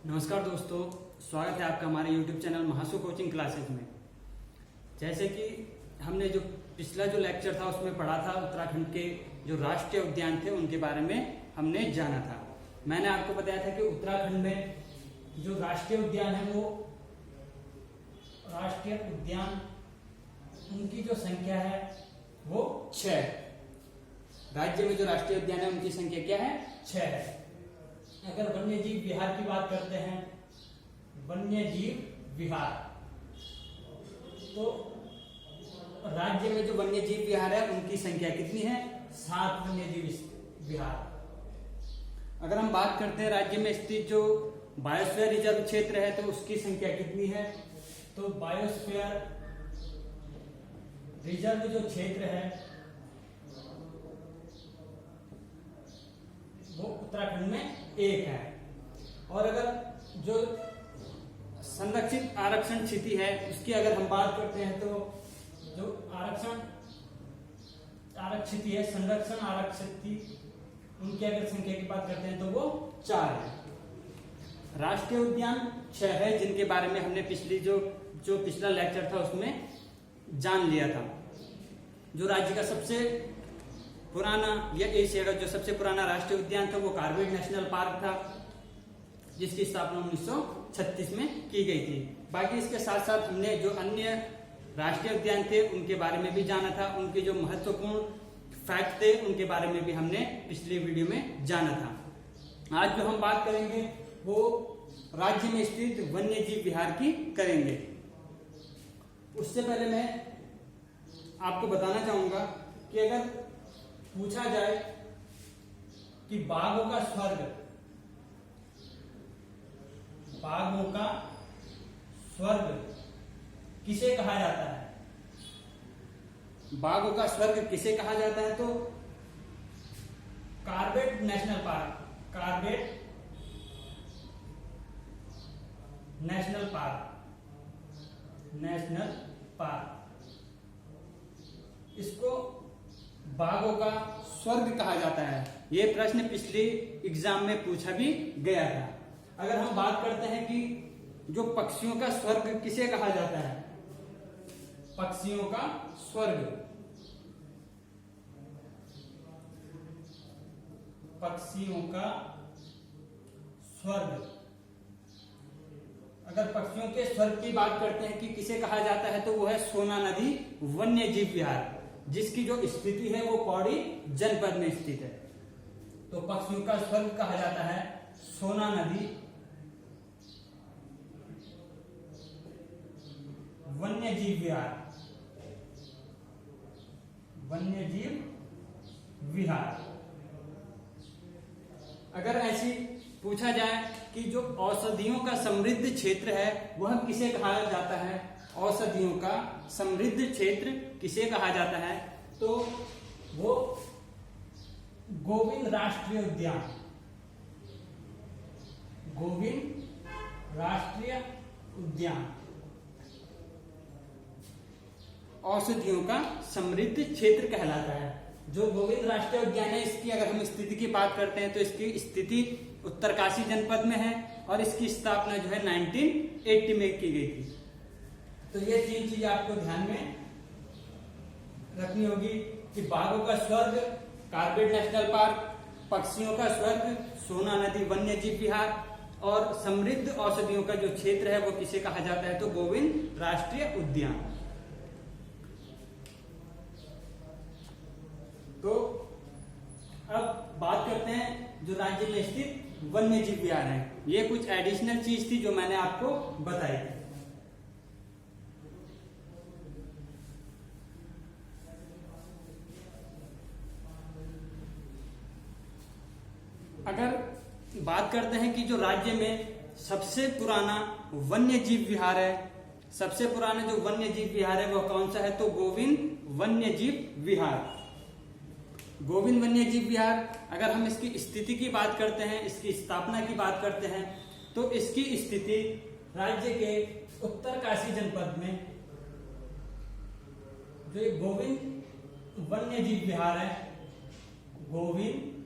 नमस्कार दोस्तों, स्वागत है आपका हमारे YouTube channel Mahasu coaching classes में। जैसे कि हमने जो पिछला लेक्चर था उसमें पढ़ा था, उत्तराखंड के जो राष्ट्रीय उद्यान थे उनके बारे में हमने जाना था। मैंने आपको बताया था कि उत्तराखंड में जो राष्ट्रीय उद्यान है वो राष्ट्रीय उद्यान उनकी जो संख्या है वो 6। राज्य में जो राष्ट्रीय उद्यान है उनकी संख्या क्या है? 6 है। अगर वन्य जीव विहार की बात करते हैं, वन्य जीव विहार, तो राज्य में जो वन्य जीव विहार है उनकी संख्या कितनी है? 7 वन्य जीव विहार। अगर हम बात करते हैं राज्य में स्थित जो बायोस्फीयर रिजर्व क्षेत्र है तो उसकी संख्या कितनी है? तो बायोस्फीयर रिजर्व जो क्षेत्र है वो उत्तराखंड में 1 है। और अगर जो संरक्षित आरक्षण स्थिति है उसकी अगर हम बात करते हैं तो जो आरक्षित है, संरक्षण आरक्षित, उनकी अगर संख्या की बात करते हैं तो वो 4 है। राष्ट्रीय उद्यान 6 है जिनके बारे में हमने पिछला लेक्चर था उसमें जान लिया था। जो राज्य का सबसे पुराना या एशिया का जो सबसे पुराना राष्ट्रीय उद्यान था वो कार्बेट नेशनल पार्क था, जिसकी स्थापना 1936 में की गई थी। बाकी इसके साथ साथ हमने जो अन्य राष्ट्रीय उद्यान थे उनके बारे में भी जाना था, उनके जो महत्वपूर्ण फैक्ट थे उनके बारे में भी हमने पिछले वीडियो में जाना था। आज जो हम बात करेंगे वो राज्य में स्थित वन्य जीव विहार की करेंगे। उससे पहले मैं आपको बताना चाहूंगा कि अगर पूछा जाए कि बाघों का स्वर्ग किसे कहा जाता है? बाघों का स्वर्ग किसे कहा जाता है? तो कार्बेट नेशनल पार्क, इसको बाघों का स्वर्ग कहा जाता है। यह प्रश्न पिछले एग्जाम में पूछा भी गया था। अगर हम बात करते हैं कि जो पक्षियों का स्वर्ग किसे कहा जाता है? पक्षियों का स्वर्ग, अगर पक्षियों के स्वर्ग की बात करते हैं कि किसे कहा जाता है तो वो है सोना नदी वन्य जीव विहार, जिसकी जो स्थिति है वो पौड़ी जनपद में स्थित है। तो पक्षियों का स्वर्ग कहा जाता है सोना नदी वन्य जीव विहार। अगर ऐसी पूछा जाए कि जो औषधियों का समृद्ध क्षेत्र है वह किसे कहा जाता है? औषधियों का समृद्ध क्षेत्र किसे कहा जाता है? तो वो गोविंद राष्ट्रीय उद्यान औषधियों का समृद्ध क्षेत्र कहलाता है। जो गोविंद राष्ट्रीय उद्यान है इसकी अगर हम स्थिति की बात करते हैं तो इसकी स्थिति उत्तरकाशी जनपद में है और इसकी स्थापना जो है 1980 में की गई थी। तो ये 3 चीज आपको ध्यान में रखनी होगी कि बाघों का स्वर्ग कार्बेट नेशनल पार्क, पक्षियों का स्वर्ग सोना नदी वन्य जीव विहार, और समृद्ध औषधियों का जो क्षेत्र है वो किसे कहा जाता है? तो गोविंद राष्ट्रीय उद्यान। तो अब बात करते हैं जो राज्य में स्थित वन्य जीव विहार है। ये कुछ एडिशनल चीज थी जो मैंने आपको बताई थी। अगर बात करते हैं कि जो राज्य में सबसे पुराना वन्य जीव विहार है, सबसे पुराना जो वन्य जीव विहार है वह कौन सा है? तो गोविंद वन्य जीव विहार। गोविंद वन्य जीव विहार अगर हम इसकी स्थिति की बात करते हैं, इसकी स्थापना की बात करते हैं, तो इसकी स्थिति राज्य के उत्तरकाशी जनपद में जो गोविंद वन्य जीव विहार है, गोविंद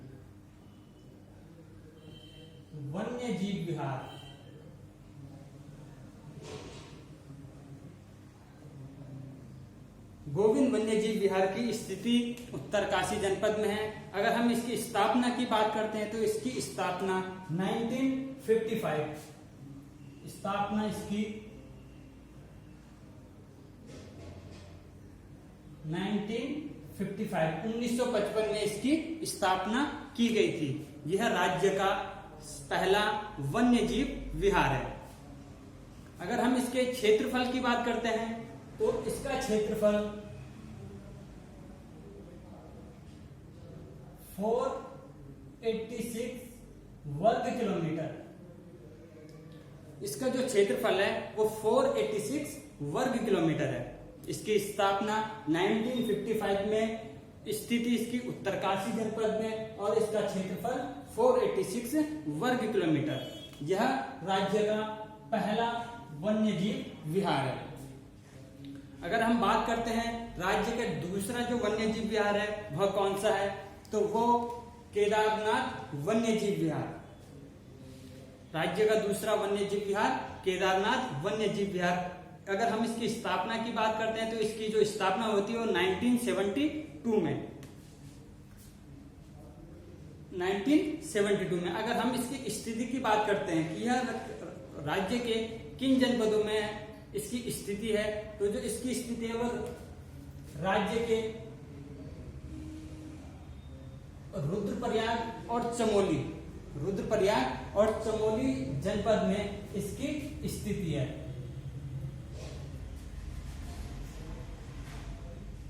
वन्य जीव विहार, गोविंद वन्यजीव विहार की स्थिति उत्तरकाशी जनपद में है। अगर हम इसकी स्थापना की बात करते हैं तो इसकी स्थापना 1955, स्थापना इसकी 1955 में इसकी स्थापना की गई थी। यह राज्य का पहला वन्यजीव विहार है। अगर हम इसके क्षेत्रफल की बात करते हैं तो इसका क्षेत्रफल 486 वर्ग किलोमीटर, इसका जो क्षेत्रफल है वो 486 वर्ग किलोमीटर है। इसकी स्थापना 1955 में, स्थिति इसकी उत्तरकाशी जनपद में, और इसका क्षेत्रफल 486 वर्ग किलोमीटर। यह राज्य का पहला वन्यजीव विहार है। अगर हम बात करते हैं राज्य का दूसरा जो वन्यजीव विहार है वह कौन सा है, तो वो केदारनाथ वन्यजीव विहार। राज्य का दूसरा वन्यजीव विहार केदारनाथ वन्यजीव विहार। अगर हम इसकी स्थापना की बात करते हैं तो इसकी जो स्थापना होती है वो 1972 में, 1972 में। अगर हम इसकी स्थिति की बात करते हैं कि यह राज्य के किन जनपदों में इसकी स्थिति है, तो जो इसकी स्थिति है वो राज्य के रुद्रप्रयाग और चमोली, रुद्रप्रयाग और चमोली जनपद में इसकी स्थिति है।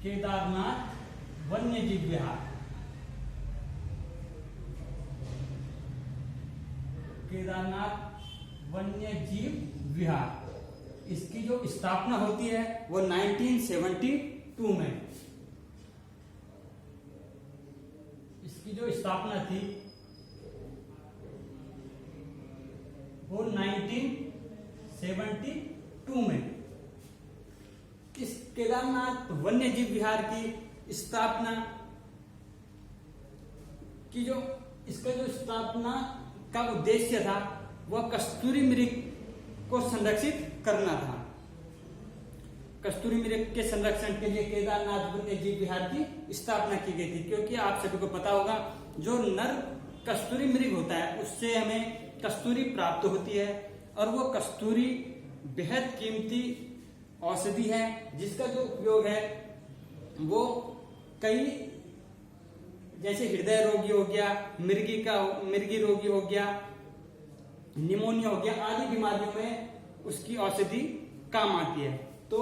केदारनाथ वन्यजीव विहार, केदारनाथ वन्यजीव विहार, इसकी जो स्थापना होती है वो 1972 में, इसकी जो स्थापना थी वो 1972 में। इस केदारनाथ वन्यजीव विहार की स्थापना की जो इसका जो स्थापना का उद्देश्य था वह कस्तूरी मृग को संरक्षित करना था। कस्तूरी मृग के संरक्षण के लिए केदारनाथ वन्यजीव विहार की स्थापना की गई थी, क्योंकि आप सभी को पता होगा जो नर कस्तूरी मृग होता है उससे हमें कस्तूरी प्राप्त होती है, और वो कस्तूरी बेहद कीमती औषधि है जिसका जो उपयोग है वो कई, जैसे हृदय रोगी हो गया, मिर्गी रोगी हो गया, निमोनिया हो गया, आदि बीमारियों में उसकी औषधि काम आती है। तो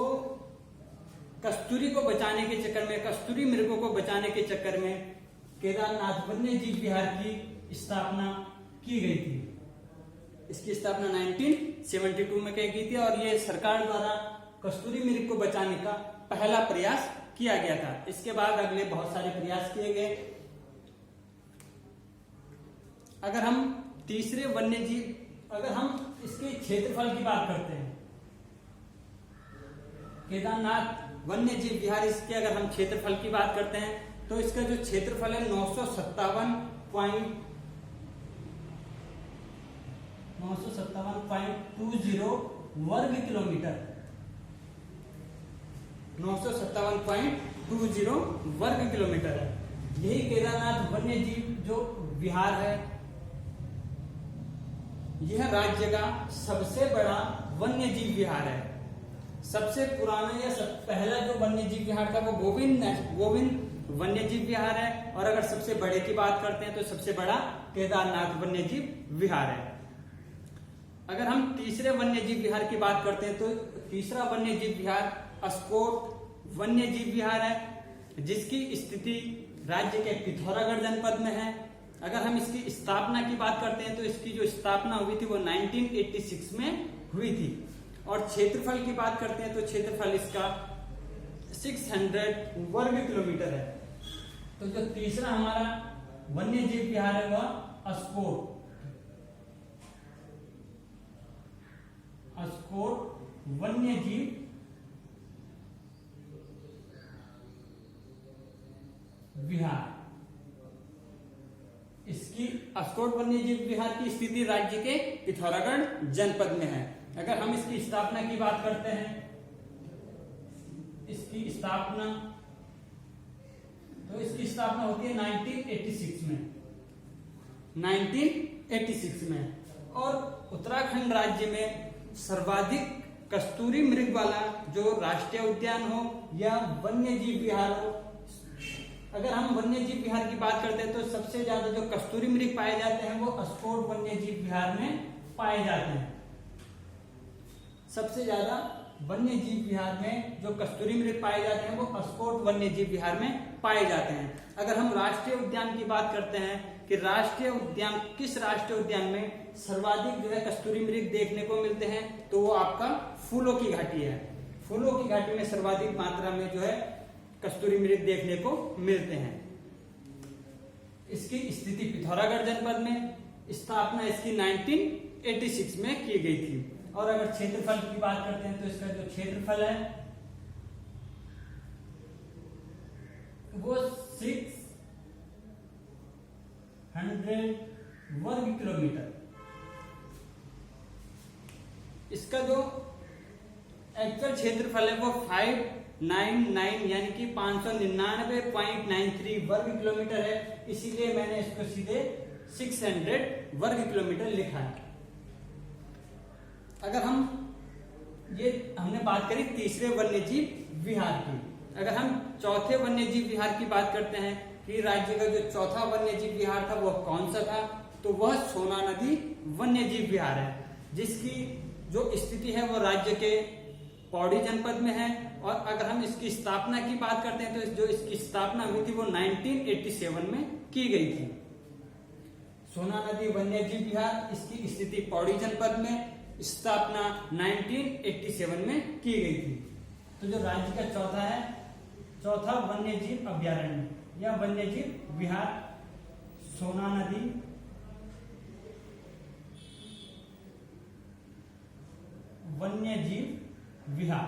कस्तूरी को बचाने के चक्कर में, कस्तूरी मृगों को बचाने के चक्कर में केदारनाथ वन्यजीव विहार की स्थापना की गई थी। इसकी स्थापना 1972 में की गई थी और ये सरकार द्वारा कस्तूरी मृग को बचाने का पहला प्रयास किया गया था। इसके बाद अगले बहुत सारे प्रयास किए गए। अगर हम तीसरे वन्यजीव, अगर हम इसके क्षेत्रफल की बात करते हैं, केदारनाथ वन्यजीव विहार, इसके अगर हम क्षेत्रफल की बात करते हैं तो इसका जो क्षेत्रफल है 957.20 वर्ग किलोमीटर, 957.20 वर्ग किलोमीटर है। यही केदारनाथ वन्यजीव जो विहार है यह राज्य का सबसे बड़ा वन्यजीव विहार है। सबसे पुराना या पहला जो वन्यजीव विहार था वो गोविंद वन्यजीव विहार है, और अगर सबसे बड़े की बात करते हैं तो सबसे बड़ा केदारनाथ वन्यजीव विहार है। अगर हम तीसरे वन्यजीव विहार की बात करते हैं तो तीसरा वन्यजीव विहार अस्कोट वन्यजीव विहार है, जिसकी स्थिति राज्य के पिथौरागढ़ जनपद में है। अगर हम इसकी स्थापना की बात करते हैं तो इसकी जो स्थापना हुई थी वो 1986 में हुई थी, और क्षेत्रफल की बात करते हैं तो क्षेत्रफल इसका 600 वर्ग किलोमीटर है। तो जो तीसरा हमारा वन्यजीव विहार है वह अस्कोट वन्यजीव विहार, इसकी अस्कोट वन्यजीव विहार की स्थिति राज्य के पिथौरागढ़ जनपद में है। अगर हम इसकी स्थापना की बात करते हैं, इसकी स्थापना, तो इसकी स्थापना होती है 1986 में, 1986 में। और उत्तराखंड राज्य में सर्वाधिक कस्तूरी मृग वाला जो राष्ट्रीय उद्यान हो या वन्य जीव विहार हो, अगर हम वन्य जीव विहार की बात करते हैं तो सबसे ज्यादा जो कस्तूरी मृग पाए जाते हैं वो अस्कोट वन्य जीव विहार में पाए जाते हैं। सबसे ज्यादा वन्य जीव विहार में जो कस्तूरी मृग पाए जाते हैं वो अस्कोट वन्य जीव विहार में पाए जाते हैं। अगर हम राष्ट्रीय उद्यान की बात करते हैं कि राष्ट्रीय उद्यान, किस राष्ट्रीय उद्यान में सर्वाधिक जो है कस्तूरी मृग देखने को मिलते हैं, तो वो आपका फूलों की घाटी है। फूलों की घाटी में सर्वाधिक मात्रा में जो है कस्तूरी मृग देखने को मिलते हैं। इसकी स्थिति पिथौरागढ़ जनपद में, स्थापना इसकी 1986 में की गई थी। और अगर क्षेत्रफल की बात करते हैं तो इसका जो क्षेत्रफल है वो 600 वर्ग किलोमीटर। इसका जो एक्चुअल क्षेत्रफल है वो 599 यानी कि 599.93 वर्ग किलोमीटर है, इसीलिए मैंने इसको सीधे 600 वर्ग किलोमीटर लिखा है। अगर हम हमने बात करी तीसरे वन्यजीव विहार की, अगर हम चौथे वन्यजीव विहार की बात करते हैं कि राज्य का जो चौथा वन्यजीव विहार था वह कौन सा था, तो वह सोना नदी वन्यजीव विहार है, जिसकी जो स्थिति है वो राज्य के पौड़ी जनपद में है। और अगर हम इसकी स्थापना की बात करते हैं तो जो इसकी स्थापना हुई थी वो 1987 में की गई थी। सोना नदी वन्यजीव विहार, इसकी स्थिति पौड़ी जनपद में, स्थापना 1987 में की गई थी। तो जो राज्य का चौथा है, चौथा वन्यजीव अभ्यारण्य या वन्यजीव विहार सोना नदी वन्यजीव विहार,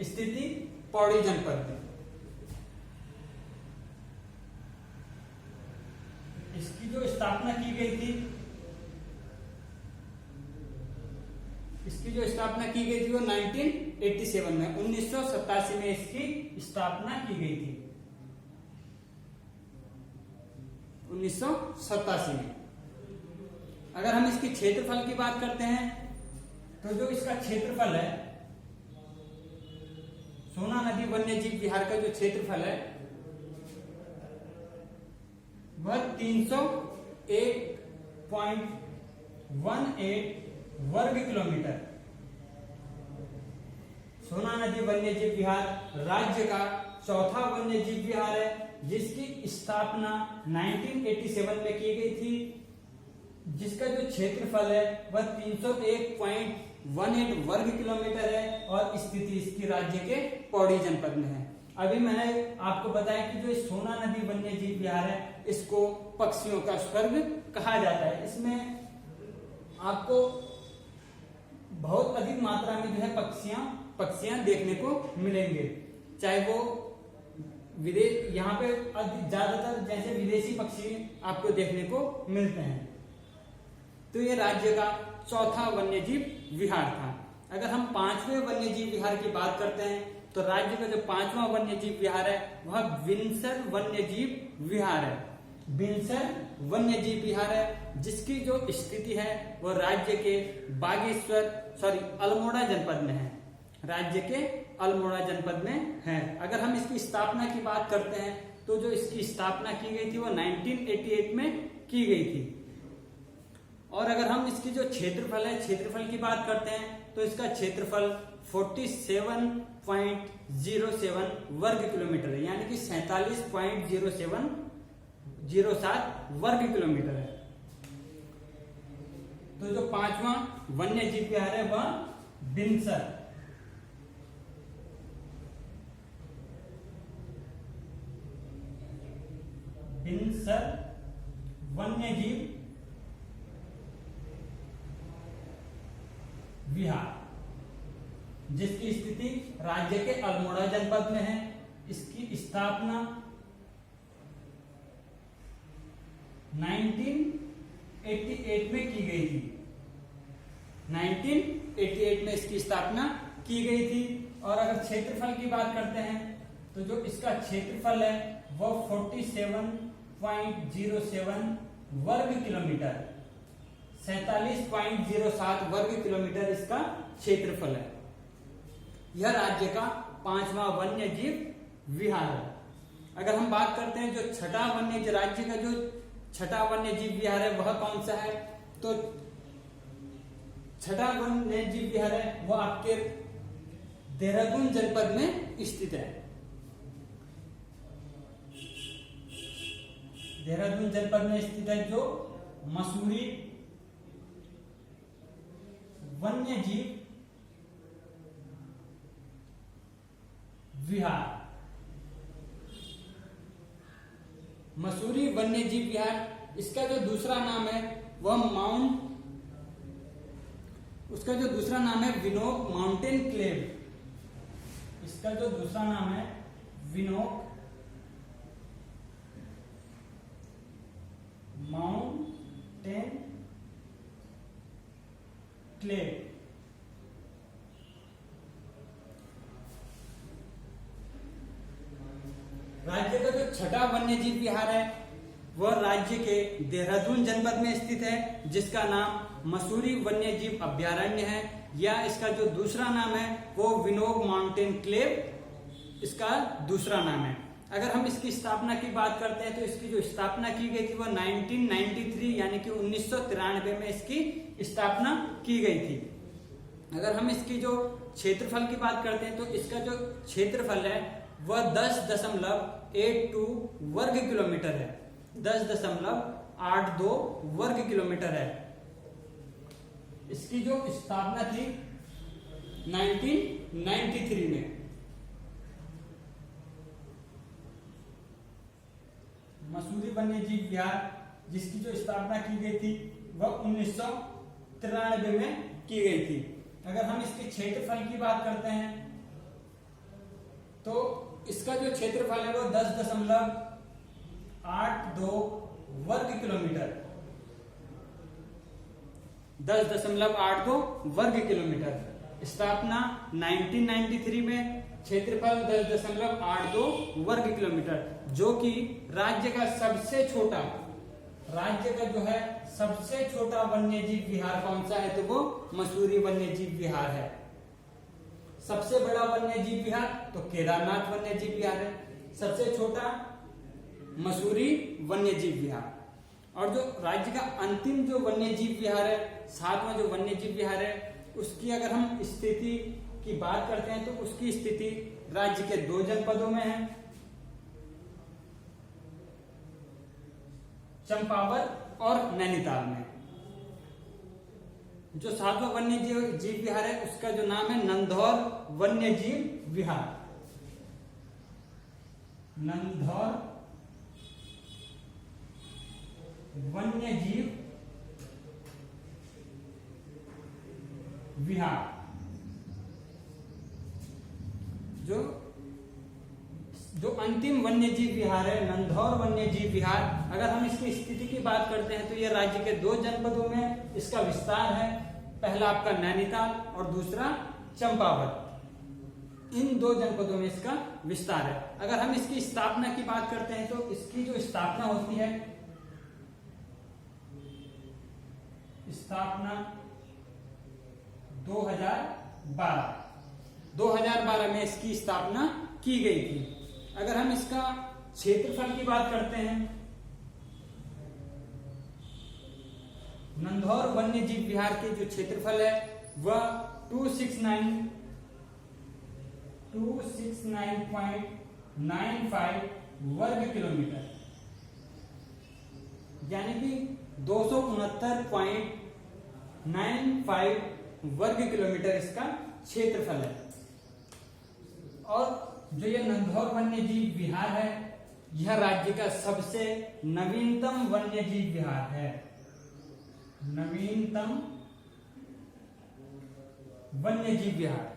स्थिति पौड़ी जनपद में। इसकी जो स्थापना की गई थी, वो 1987 में, 1987 में इसकी स्थापना की गई थी, 1987 में। अगर हम इसकी क्षेत्रफल की बात करते हैं तो जो इसका क्षेत्रफल है, सोना नदी वन्यजीव विहार का जो क्षेत्रफल है वह 301.18 वर्ग किलोमीटर। सोना नदी वन्यजीव विहार राज्य का चौथा वन्यजीव विहार है, जिसकी स्थापना 1987 में की गई थी, जिसका जो क्षेत्रफल है वह 301.18 वर्ग किलोमीटर है और स्थिति इसकी राज्य के पौड़ी जनपद में है। अभी मैंने आपको बताया कि जो सोना नदी वन्यजीव विहार है इसको पक्षियों का स्वर्ग कहा जाता है। इसमें आपको बहुत अधिक मात्रा में जो है पक्षियां देखने को मिलेंगे, चाहे वो विदेश, यहाँ पे ज्यादातर जैसे विदेशी पक्षी आपको देखने को मिलते हैं। तो ये राज्य का चौथा वन्यजीव विहार था। अगर हम पांचवें वन्यजीव विहार की बात करते हैं तो राज्य का जो पांचवा वन्यजीव विहार है वह बिनसर वन्यजीव विहार है। बिनसर वन्यजीव विहार है, जिसकी जो स्थिति है वह राज्य के अल्मोड़ा जनपद में है, राज्य के अल्मोड़ा जनपद में है। अगर हम इसकी स्थापना की बात करते हैं तो जो इसकी स्थापना की गई थी वो 1988 में की गई थी। और अगर हम इसकी जो क्षेत्रफल है, क्षेत्रफल की बात करते हैं तो इसका क्षेत्रफल 47.07 वर्ग किलोमीटर है, यानी कि 47.07 वर्ग किलोमीटर है। तो जो पांचवा वन्यजीव विहार है वह बिनसर वन्यजीव विहार, जिसकी स्थिति राज्य के अल्मोड़ा जनपद में है। इसकी स्थापना 1988 में की गई थी, 1988 में इसकी स्थापना की गई थी। और अगर क्षेत्रफल की बात करते हैं तो जो इसका क्षेत्रफल है वो 47.07 वर्ग किलोमीटर, 47.07 वर्ग किलोमीटर इसका क्षेत्रफल है। यह राज्य का 5वां वन्य जीव विहार है। अगर हम बात करते हैं जो छठा वन्य राज्य का जो छठा वन्य जीव विहार है वह कौन सा है, तो छठा वन्य जीव विहार है वो आपके देहरादून जनपद में स्थित है। देहरादून जनपद में स्थित है जो मसूरी वन्य जीव विहार। मसूरी वन्य जीव विहार, इसका जो दूसरा नाम है वह उसका जो दूसरा नाम है विनोक माउंटेन क्लेव। इसका जो दूसरा नाम है विनोक माउंटेन क्लेव। राज्य का जो छठा वन्यजीव विहार है वह राज्य के देहरादून जनपद में स्थित है, जिसका नाम मसूरी वन्यजीव अभ्यारण्य है, या इसका जो दूसरा नाम है वो विनोक माउंटेन क्लेव इसका दूसरा नाम है। अगर हम इसकी स्थापना की बात करते हैं तो इसकी जो स्थापना की गई थी वह 1993 यानी कि 1993 में इसकी स्थापना की गई थी। अगर हम इसकी जो क्षेत्रफल की बात करते हैं तो इसका जो क्षेत्रफल है वह 10.82 वर्ग किलोमीटर है, 10.82 वर्ग किलोमीटर है। इसकी जो स्थापना थी 1993 में। मसूरी वन्यजीव विहार जिसकी जो स्थापना की गई थी वह 1993 में की गई थी। अगर हम इसके क्षेत्रफल की बात करते हैं तो इसका जो क्षेत्रफल है वो 10.82 वर्ग किलोमीटर, 10.82 वर्ग किलोमीटर। स्थापना 1993 में, क्षेत्रफल 10.82 वर्ग किलोमीटर, जो कि राज्य का सबसे छोटा, राज्य का जो है सबसे छोटा वन्यजीव विहार कौन सा है, तो वो मसूरी वन्यजीव विहार है। सबसे बड़ा वन्यजीव विहार तो केदारनाथ वन्यजीव विहार है, सबसे छोटा मसूरी वन्यजीव विहार। और जो राज्य का अंतिम जो वन्यजीव विहार है, 7वां जो वन्यजीव विहार है, उसकी अगर हम स्थिति की बात करते हैं तो उसकी स्थिति राज्य के 2 जनपदों में है, चंपावत और नैनीताल में। जो 7वां वन्यजीव विहार है उसका जो नाम है नंधौर वन्यजीव विहार, नंधौर वन्यजीव विहार। जो अंतिम वन्यजीव विहार है नंधौर वन्यजीव विहार, अगर हम इसकी स्थिति की बात करते हैं तो यह राज्य के 2 जनपदों में इसका विस्तार है। पहला आपका नैनीताल और दूसरा चंपावत, इन 2 जनपदों में इसका विस्तार है। अगर हम इसकी स्थापना की बात करते हैं तो इसकी जो स्थापना होती है, स्थापना 2012 में इसकी स्थापना की गई थी। अगर हम इसका क्षेत्रफल की बात करते हैं, नंधौर वन्यजीव विहार के जो क्षेत्रफल है वह 269.95 वर्ग किलोमीटर, यानी कि 269.95 वर्ग किलोमीटर इसका क्षेत्रफल है। और जो यह नंधौर वन्यजीव विहार है यह राज्य का सबसे नवीनतम वन्यजीव विहार है, नवीनतम वन्यजीव विहार।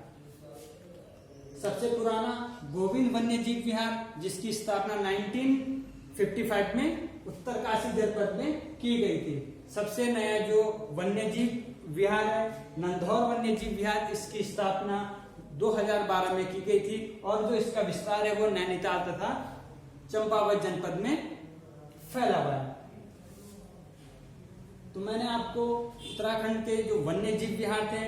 सबसे पुराना गोविंद वन्यजीव विहार जिसकी स्थापना 1955 में उत्तरकाशी जनपद में की गई थी। सबसे नया जो वन्यजीव विहार है नंधौर वन्यजीव विहार, इसकी स्थापना 2012 में की गई थी और जो इसका विस्तार है वो नैनीताल तथा चंपावत जनपद में फैला हुआ है। तो मैंने आपको उत्तराखंड के जो वन्य जीव विहार थे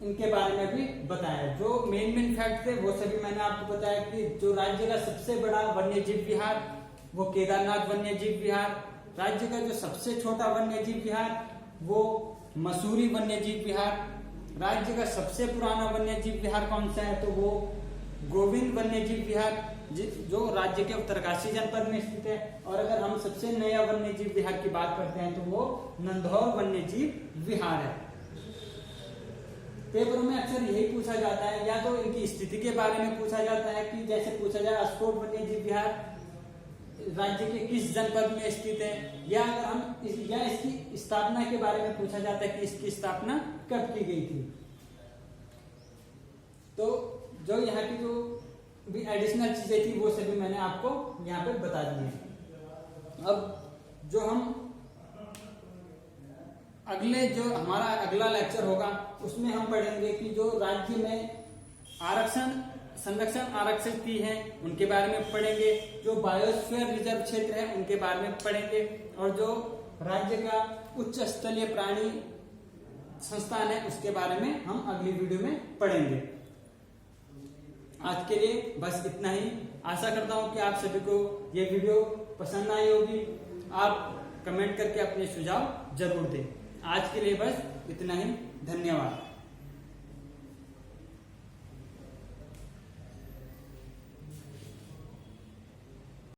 इनके बारे में भी बताया। जो मेन फैक्ट थे वो सभी मैंने आपको बताया कि जो राज्य का सबसे बड़ा वन्य जीव विहार वो केदारनाथ वन्य जीव विहार, राज्य का जो सबसे छोटा वन्य जीव विहार वो मसूरी वन्य जीव विहार, राज्य का सबसे पुराना वन्य जीव विहार कौन सा है तो वो गोविंद वन्य जीव विहार जो राज्य के उत्तरकाशी जनपद में स्थित है। और अगर हम सबसे नया वन्य जीव विहार की बात करते हैं तो वो नंधौर वन्य जीव विहार है। पेपरों में अक्सर यही पूछा जाता है, या तो इनकी स्थिति के बारे में पूछा जाता है कि जैसे पूछा जाए अस्कोट वन्य जीव विहार राज्य के किस जनपद में स्थित है, या अगर हम इसकी स्थापना के बारे में पूछा जाता है कि इसकी स्थापना कब की गई थी। तो जो यहाँ की जो भी एडिशनल चीजें थी वो सभी मैंने आपको यहाँ पे बता दी है। अब जो हम हमारा अगला लेक्चर होगा उसमें हम पढ़ेंगे कि जो राज्य में संरक्षण आरक्षित की है उनके बारे में पढ़ेंगे, जो बायोस्फीयर रिजर्व क्षेत्र है उनके बारे में पढ़ेंगे, और जो राज्य का उच्च स्तरीय प्राणी संस्थान है उसके बारे में हम अगली वीडियो में पढ़ेंगे। आज के लिए बस इतना ही। आशा करता हूं कि आप सभी को ये वीडियो पसंद आई होगी। आप कमेंट करके अपने सुझाव जरूर दें। आज के लिए बस इतना ही। धन्यवाद।